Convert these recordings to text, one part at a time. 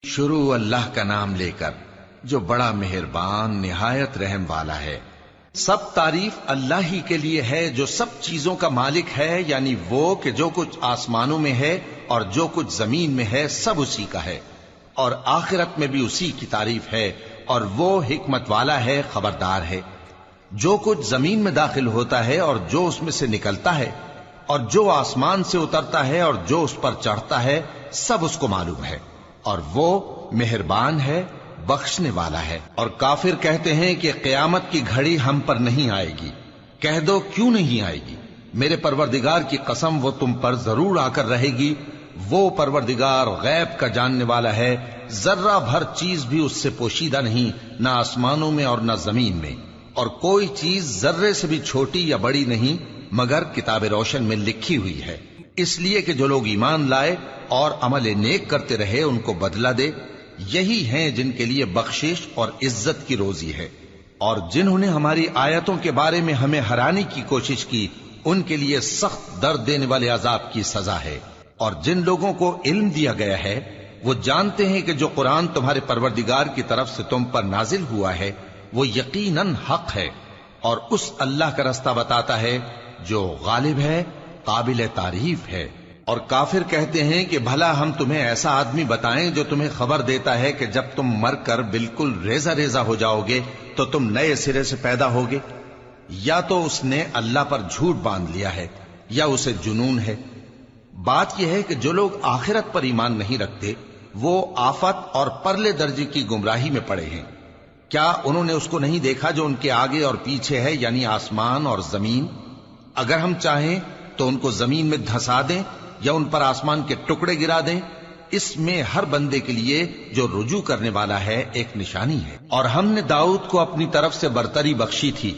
شروع اللہ کا نام لے کر جو بڑا مہربان نہایت رحم والا ہے۔ سب تعریف اللہ ہی کے لیے ہے جو سب چیزوں کا مالک ہے، یعنی وہ کہ جو کچھ آسمانوں میں ہے اور جو کچھ زمین میں ہے سب اسی کا ہے، اور آخرت میں بھی اسی کی تعریف ہے، اور وہ حکمت والا ہے، خبردار ہے۔ جو کچھ زمین میں داخل ہوتا ہے اور جو اس میں سے نکلتا ہے، اور جو آسمان سے اترتا ہے اور جو اس پر چڑھتا ہے، سب اس کو معلوم ہے، اور وہ مہربان ہے، بخشنے والا ہے۔ اور کافر کہتے ہیں کہ قیامت کی گھڑی ہم پر نہیں آئے گی۔ کہہ دو کیوں نہیں آئے گی؟ میرے پروردگار کی قسم وہ تم پر ضرور آ کر رہے گی۔ وہ پروردگار غیب کا جاننے والا ہے، ذرہ بھر چیز بھی اس سے پوشیدہ نہیں، نہ آسمانوں میں اور نہ زمین میں، اور کوئی چیز ذرے سے بھی چھوٹی یا بڑی نہیں مگر کتاب روشن میں لکھی ہوئی ہے، اس لیے کہ جو لوگ ایمان لائے اور عمل نیک کرتے رہے ان کو بدلہ دے۔ یہی ہیں جن کے لیے بخشش اور عزت کی روزی ہے، اور جنہوں نے ہماری آیتوں کے بارے میں ہمیں ہرانے کی کوشش کی ان کے لیے سخت درد دینے والے عذاب کی سزا ہے۔ اور جن لوگوں کو علم دیا گیا ہے وہ جانتے ہیں کہ جو قرآن تمہارے پروردگار کی طرف سے تم پر نازل ہوا ہے وہ یقیناً حق ہے، اور اس اللہ کا رستہ بتاتا ہے جو غالب ہے، قابل تعریف ہے۔ اور کافر کہتے ہیں کہ بھلا ہم تمہیں ایسا آدمی بتائیں جو تمہیں خبر دیتا ہے کہ جب تم مر کر بالکل ریزہ ریزہ ہو جاؤ گے تو تم نئے سرے سے پیدا ہوگے؟ یا تو اس نے اللہ پر جھوٹ باندھ لیا ہے یا اسے جنون ہے۔ بات یہ ہے کہ جو لوگ آخرت پر ایمان نہیں رکھتے وہ آفت اور پرلے درجے کی گمراہی میں پڑے ہیں۔ کیا انہوں نے اس کو نہیں دیکھا جو ان کے آگے اور پیچھے ہے، یعنی آسمان اور زمین؟ اگر ہم چاہیں تو ان کو زمین میں دھسا دیں یا ان پر آسمان کے ٹکڑے گرا دیں، اس میں ہر بندے کے لیے جو رجوع کرنے والا ہے ایک نشانی ہے۔ اور ہم نے داؤد کو اپنی طرف سے برتری بخشی تھی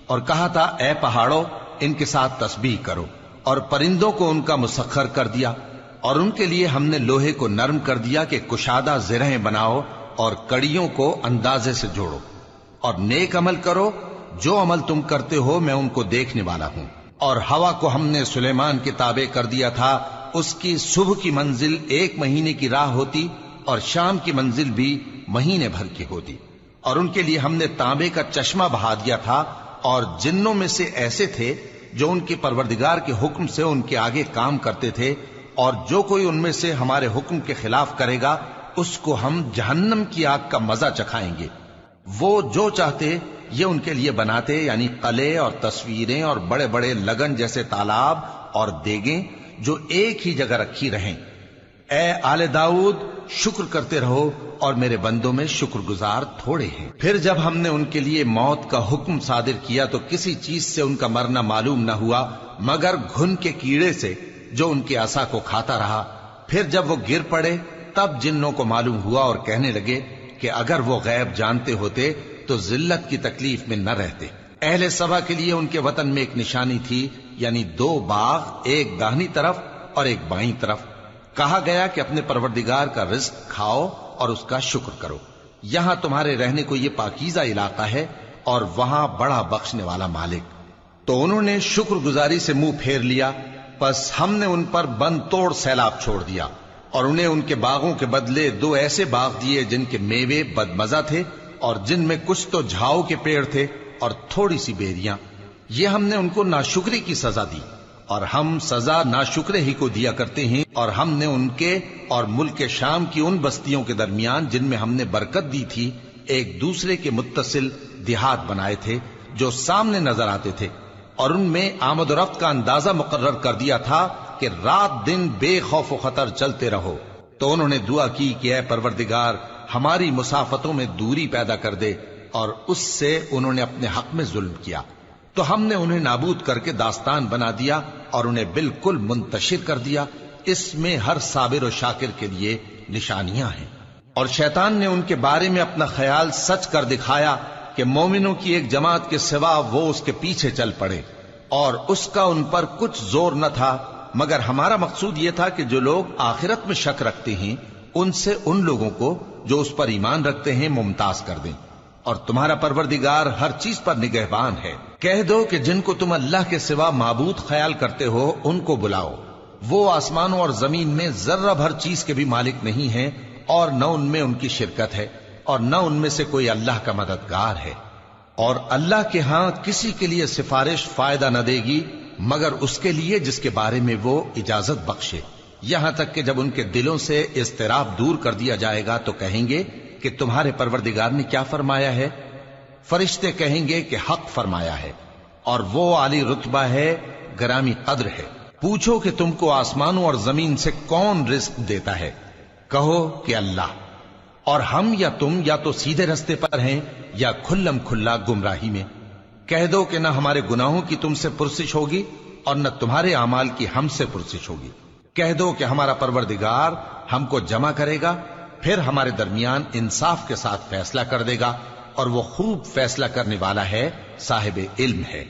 اور کہا تھا اے پہاڑوں ان کے ساتھ تسبیح کرو، اور پرندوں کو ان کا مسخر کر دیا، اور ان کے لیے ہم نے لوہے کو نرم کر دیا کہ کشادہ زرہیں بناؤ اور کڑیوں کو اندازے سے جوڑو، اور نیک عمل کرو، جو عمل تم کرتے ہو میں ان کو دیکھنے والا ہوں۔ اور ہوا کو ہم نے سلیمان کے تابع کر دیا تھا، اس کی صبح کی منزل 1 مہینے کی راہ ہوتی اور شام کی منزل بھی مہینے بھر کی ہوتی۔ اور ان کے لیے ہم نے تانبے کا چشمہ بہا دیا تھا، اور جنوں میں سے ایسے تھے جو ان کے پروردگار کے حکم سے ان کے آگے کام کرتے تھے، اور جو کوئی ان میں سے ہمارے حکم کے خلاف کرے گا اس کو ہم جہنم کی آگ کا مزہ چکھائیں گے۔ وہ جو چاہتے یہ ان کے لیے بناتے، یعنی قلعے اور تصویریں اور بڑے بڑے لگن جیسے تالاب اور دیگیں جو ایک ہی جگہ رکھی رہیں۔ اے آل داؤد شکر کرتے رہو، اور میرے بندوں میں شکر گزار تھوڑے ہیں۔ پھر جب ہم نے ان کے لیے موت کا حکم صادر کیا تو کسی چیز سے ان کا مرنا معلوم نہ ہوا مگر گھن کے کیڑے سے جو ان کے عصا کو کھاتا رہا۔ پھر جب وہ گر پڑے تب جنوں کو معلوم ہوا اور کہنے لگے کہ اگر وہ غیب جانتے ہوتے تو ذلت کی تکلیف میں نہ رہتے۔ اہل سبا کے لیے ان کے وطن میں ایک نشانی تھی، یعنی 2 باغ، ایک داہنی طرف اور ایک بائیں طرف۔ کہا گیا کہ اپنے پروردگار کا رزق کھاؤ اور اس کا شکر کرو، یہاں تمہارے رہنے کو یہ پاکیزہ علاقہ ہے اور وہاں بڑا بخشنے والا مالک۔ تو انہوں نے شکر گزاری سے منہ پھیر لیا، پس ہم نے ان پر بند توڑ سیلاب چھوڑ دیا، اور انہیں ان کے باغوں کے بدلے 2 ایسے باغ دیے جن کے میوے بدمزہ تھے اور جن میں کچھ تو جھاؤ کے پیڑ تھے اور تھوڑی سی بیریاں۔ یہ ہم نے ان کو ناشکری کی سزا دی، اور ہم سزا ناشکرے ہی کو دیا کرتے ہیں۔ اور ہم نے ان کے اور ملک شام کی ان بستیوں کے درمیان جن میں ہم نے برکت دی تھی ایک دوسرے کے متصل دیہات بنائے تھے جو سامنے نظر آتے تھے، اور ان میں آمد و رفت کا اندازہ مقرر کر دیا تھا کہ رات دن بے خوف و خطر چلتے رہو۔ تو انہوں نے دعا کی کہ اے پروردگار ہماری مسافتوں میں دوری پیدا کر دے، اور اس سے انہوں نے اپنے حق میں ظلم کیا، تو ہم نے انہیں نابود کر کے داستان بنا دیا اور انہیں بالکل منتشر کر دیا۔ اس میں ہر صابر و شاکر کے لیے نشانیاں ہیں۔ اور شیطان نے ان کے بارے میں اپنا خیال سچ کر دکھایا کہ مومنوں کی ایک جماعت کے سوا وہ اس کے پیچھے چل پڑے، اور اس کا ان پر کچھ زور نہ تھا، مگر ہمارا مقصود یہ تھا کہ جو لوگ آخرت میں شک رکھتے ہیں ان سے ان لوگوں کو جو اس پر ایمان رکھتے ہیں ممتاز کر دیں، اور تمہارا پروردگار ہر چیز پر نگہبان ہے۔ کہہ دو کہ جن کو تم اللہ کے سوا معبود خیال کرتے ہو ان کو بلاؤ، وہ آسمانوں اور زمین میں ذرہ بھر چیز کے بھی مالک نہیں ہیں، اور نہ ان میں ان کی شرکت ہے، اور نہ ان میں سے کوئی اللہ کا مددگار ہے، اور اللہ کے ہاں کسی کے لیے سفارش فائدہ نہ دے گی مگر اس کے لیے جس کے بارے میں وہ اجازت بخشے، یہاں تک کہ جب ان کے دلوں سے اضطراب دور کر دیا جائے گا تو کہیں گے کہ تمہارے پروردگار نے کیا فرمایا ہے؟ فرشتے کہیں گے کہ حق فرمایا ہے، اور وہ عالی رتبہ ہے، گرامی قدر ہے۔ پوچھو کہ تم کو آسمانوں اور زمین سے کون رزق دیتا ہے؟ کہو کہ اللہ، اور ہم یا تم یا تو سیدھے رستے پر ہیں یا کھلم کھلا گمراہی میں۔ کہہ دو کہ نہ ہمارے گناہوں کی تم سے پرسش ہوگی اور نہ تمہارے اعمال کی ہم سے پرسش ہوگی۔ کہہ دو کہ ہمارا پروردگار ہم کو جمع کرے گا، پھر ہمارے درمیان انصاف کے ساتھ فیصلہ کر دے گا، اور وہ خوب فیصلہ کرنے والا ہے، صاحب علم ہے۔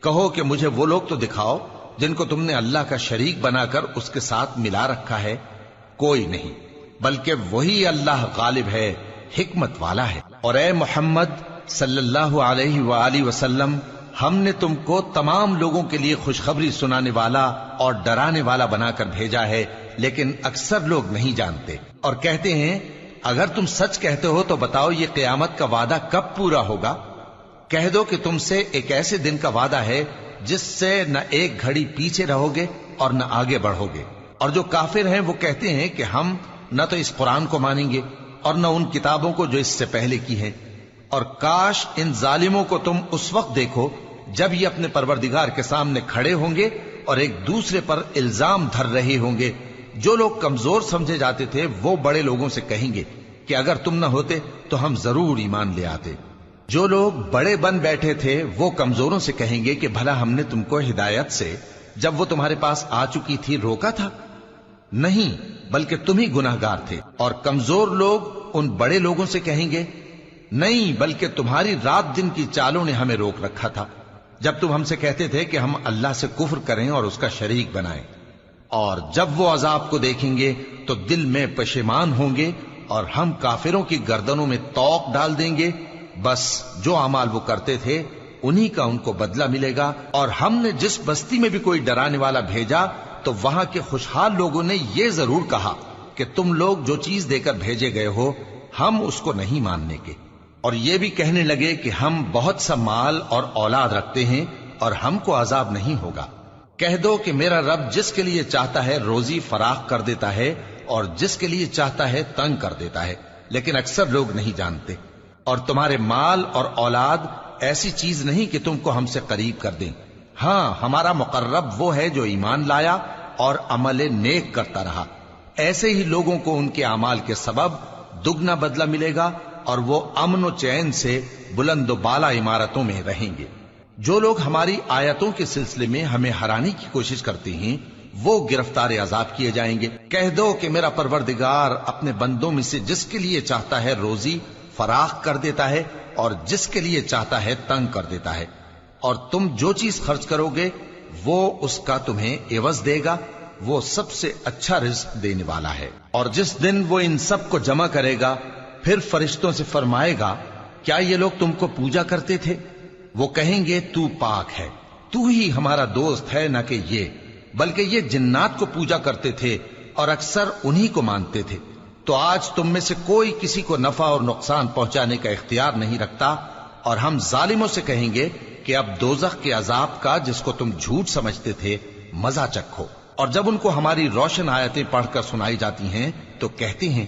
کہو کہ مجھے وہ لوگ تو دکھاؤ جن کو تم نے اللہ کا شریک بنا کر اس کے ساتھ ملا رکھا ہے۔ کوئی نہیں، بلکہ وہی اللہ غالب ہے، حکمت والا ہے۔ اور اے محمد صلی اللہ علیہ وآلہ وسلم، ہم نے تم کو تمام لوگوں کے لیے خوشخبری سنانے والا اور ڈرانے والا بنا کر بھیجا ہے، لیکن اکثر لوگ نہیں جانتے، اور کہتے ہیں اگر تم سچ کہتے ہو تو بتاؤ یہ قیامت کا وعدہ کب پورا ہوگا؟ کہہ دو کہ تم سے ایک ایسے دن کا وعدہ ہے جس سے نہ ایک گھڑی پیچھے رہو گے اور نہ آگے بڑھو گے۔ اور جو کافر ہیں وہ کہتے ہیں کہ ہم نہ تو اس قرآن کو مانیں گے اور نہ ان کتابوں کو جو اس سے پہلے کی ہیں، اور کاش ان ظالموں کو تم اس وقت دیکھو جب یہ اپنے پروردگار کے سامنے کھڑے ہوں گے اور ایک دوسرے پر الزام دھر رہے ہوں گے۔ جو لوگ کمزور سمجھے جاتے تھے وہ بڑے لوگوں سے کہیں گے کہ اگر تم نہ ہوتے تو ہم ضرور ایمان لے آتے۔ جو لوگ بڑے بن بیٹھے تھے وہ کمزوروں سے کہیں گے کہ بھلا ہم نے تم کو ہدایت سے جب وہ تمہارے پاس آ چکی تھی روکا تھا؟ نہیں، بلکہ تم ہی گناہگار تھے۔ اور کمزور لوگ ان بڑے لوگوں سے کہیں گے نہیں، بلکہ تمہاری رات دن کی چالوں نے ہمیں روک رکھا تھا جب تم ہم سے کہتے تھے کہ ہم اللہ سے کفر کریں اور اس کا شریک بنائیں۔ اور جب وہ عذاب کو دیکھیں گے تو دل میں پشیمان ہوں گے، اور ہم کافروں کی گردنوں میں توق ڈال دیں گے۔ بس جو اعمال وہ کرتے تھے انہی کا ان کو بدلہ ملے گا۔ اور ہم نے جس بستی میں بھی کوئی ڈرانے والا بھیجا تو وہاں کے خوشحال لوگوں نے یہ ضرور کہا کہ تم لوگ جو چیز دے کر بھیجے گئے ہو ہم اس کو نہیں ماننے کے، اور یہ بھی کہنے لگے کہ ہم بہت سا مال اور اولاد رکھتے ہیں اور ہم کو عذاب نہیں ہوگا۔ کہہ دو کہ میرا رب جس کے لیے چاہتا ہے روزی فراخ کر دیتا ہے اور جس کے لیے چاہتا ہے تنگ کر دیتا ہے، لیکن اکثر لوگ نہیں جانتے۔ اور تمہارے مال اور اولاد ایسی چیز نہیں کہ تم کو ہم سے قریب کر دیں۔ ہاں، ہمارا مقرب وہ ہے جو ایمان لایا اور عمل نیک کرتا رہا۔ ایسے ہی لوگوں کو ان کے اعمال کے سبب دگنا بدلہ ملے گا، اور وہ امن و چین سے بلند و بالا عمارتوں میں رہیں گے۔ جو لوگ ہماری آیتوں کے سلسلے میں ہمیں ہرانے کی کوشش کرتے ہیں وہ گرفتار عذاب کیے جائیں گے۔ کہہ دو کہ میرا پروردگار اپنے بندوں میں سے جس کے لیے چاہتا ہے روزی فراخ کر دیتا ہے اور جس کے لیے چاہتا ہے تنگ کر دیتا ہے، اور تم جو چیز خرچ کرو گے وہ اس کا تمہیں عوض دے گا، وہ سب سے اچھا رزق دینے والا ہے۔ اور جس دن وہ ان سب کو جمع کرے گا پھر فرشتوں سے فرمائے گا کیا یہ لوگ تم کو پوجا کرتے تھے؟ وہ کہیں گے تو پاک ہے، تو ہی ہمارا دوست ہے، نہ کہ یہ، بلکہ یہ جنات کو پوجا کرتے تھے اور اکثر انہی کو مانتے تھے۔ تو آج تم میں سے کوئی کسی کو نفع اور نقصان پہنچانے کا اختیار نہیں رکھتا، اور ہم ظالموں سے کہیں گے کہ اب دوزخ کے عذاب کا جس کو تم جھوٹ سمجھتے تھے مزہ چکھو۔ اور جب ان کو ہماری روشن آیتیں پڑھ کر سنائی جاتی ہیں تو کہتے ہیں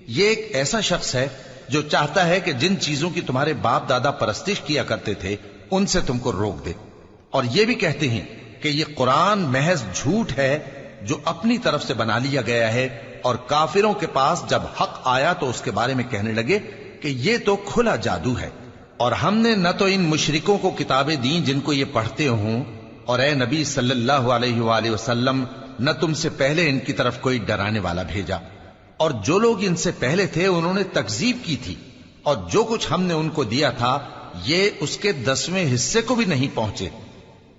یہ ایک ایسا شخص ہے جو چاہتا ہے کہ جن چیزوں کی تمہارے باپ دادا پرستش کیا کرتے تھے ان سے تم کو روک دے۔ اور یہ بھی کہتے ہیں کہ یہ قرآن محض جھوٹ ہے جو اپنی طرف سے بنا لیا گیا ہے، اور کافروں کے پاس جب حق آیا تو اس کے بارے میں کہنے لگے کہ یہ تو کھلا جادو ہے۔ اور ہم نے نہ تو ان مشرکوں کو کتابیں دیں جن کو یہ پڑھتے ہوں، اور اے نبی صلی اللہ علیہ وآلہ وسلم نہ تم سے پہلے ان کی طرف کوئی ڈرانے والا بھیجا، اور جو لوگ ان سے پہلے تھے انہوں نے تکذیب کی تھی، اور جو کچھ ہم نے ان کو دیا تھا یہ اس کے 10ویں حصے کو بھی نہیں پہنچے۔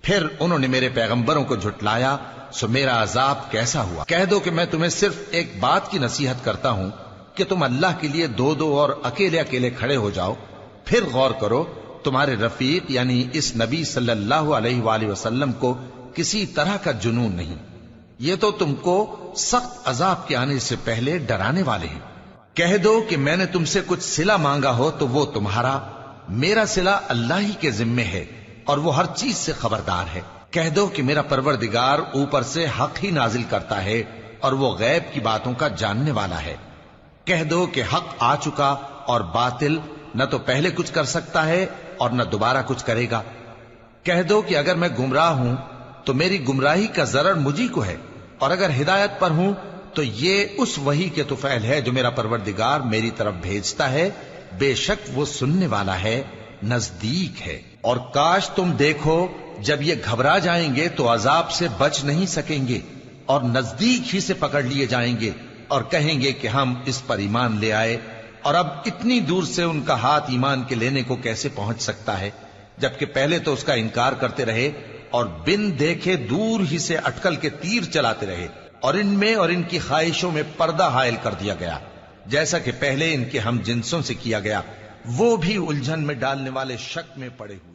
پھر انہوں نے میرے پیغمبروں کو جھٹلایا، سو میرا عذاب کیسا ہوا۔ کہہ دو کہ میں تمہیں صرف ایک بات کی نصیحت کرتا ہوں کہ تم اللہ کے لیے دو دو اور اکیلے اکیلے کھڑے ہو جاؤ، پھر غور کرو تمہارے رفیق یعنی اس نبی صلی اللہ علیہ وآلہ وسلم کو کسی طرح کا جنون نہیں، یہ تو تم کو سخت عذاب کے آنے سے پہلے ڈرانے والے ہیں۔ کہہ دو کہ میں نے تم سے کچھ صلہ مانگا ہو تو وہ تمہارا، میرا صلہ اللہ ہی کے ذمے ہے اور وہ ہر چیز سے خبردار ہے۔ کہہ دو کہ میرا پروردگار اوپر سے حق ہی نازل کرتا ہے اور وہ غیب کی باتوں کا جاننے والا ہے۔ کہہ دو کہ حق آ چکا اور باطل نہ تو پہلے کچھ کر سکتا ہے اور نہ دوبارہ کچھ کرے گا۔ کہہ دو کہ اگر میں گمراہ ہوں تو میری گمراہی کا ضرر مجھی کو ہے، اور اگر ہدایت پر ہوں تو یہ اس وحی کے طفیل ہے جو میرا پروردگار میری طرف بھیجتا ہے، بے شک وہ سننے والا ہے، نزدیک ہے۔ اور کاش تم دیکھو جب یہ گھبرا جائیں گے تو عذاب سے بچ نہیں سکیں گے اور نزدیک ہی سے پکڑ لیے جائیں گے اور کہیں گے کہ ہم اس پر ایمان لے آئے، اور اب اتنی دور سے ان کا ہاتھ ایمان کے لینے کو کیسے پہنچ سکتا ہے، جبکہ پہلے تو اس کا انکار کرتے رہے اور بن دیکھے دور ہی سے اٹکل کے تیر چلاتے رہے، اور ان میں اور ان کی خواہشوں میں پردہ حائل کر دیا گیا، جیسا کہ پہلے ان کے ہم جنسوں سے کیا گیا، وہ بھی الجھن میں ڈالنے والے شک میں پڑے ہوئے۔